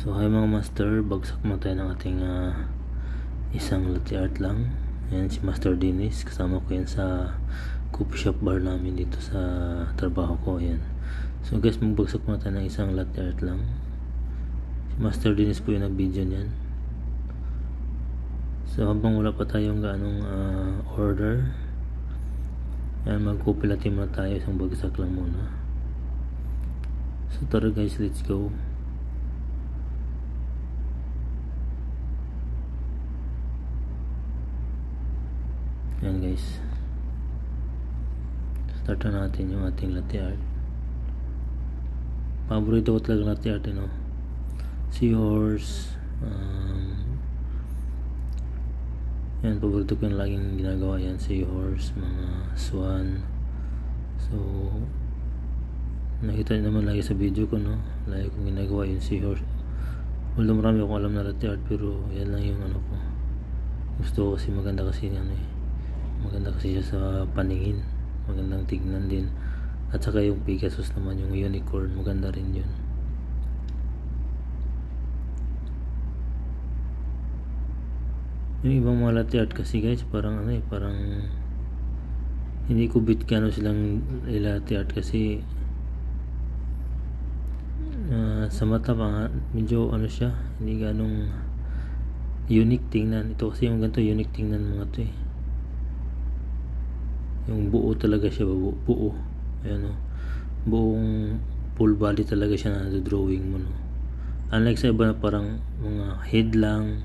So hi mga master, bagsak mo tayo ng ating isang latte art lang. Yan si Master Dennis, kasama ko yan sa coffee shop bar namin dito sa trabaho ko. Yan. So guys, magbagsak mo tayo ng isang latte art lang. Si Master Dennis po yung nag-video niyan. So habang wala pa tayong ganong order, yan, mag-coffee latte muna tayo, isang bagsak lang muna. So tara guys, let's go. Yan guys, start na natin yung ating latte art. Paborito ko talaga latte art, seahorse, yan, paborito ko yung laging ginagawa yan, seahorse, mga swan. So nakita nyo naman lagi sa video ko, lagi kong ginagawa yung seahorse. Although marami akong alam na latte art, pero yan lang yung ko. Gusto ko kasi maganda kasi maganda kasi siya sa paningin, magandang tignan din. At saka yung Pegasus naman, yung unicorn, maganda rin yun. Yung ibang mga latte art kasi guys, parang parang hindi ko bit kano silang latte art kasi sa mata pa medyo siya, hindi ganong unique tingnan. Ito kasi yung ganito unique tingnan mga to yung buo talaga siya, buo. Ayan buong full body talaga siya na drawing mo, unlike sa iba na parang mga head lang,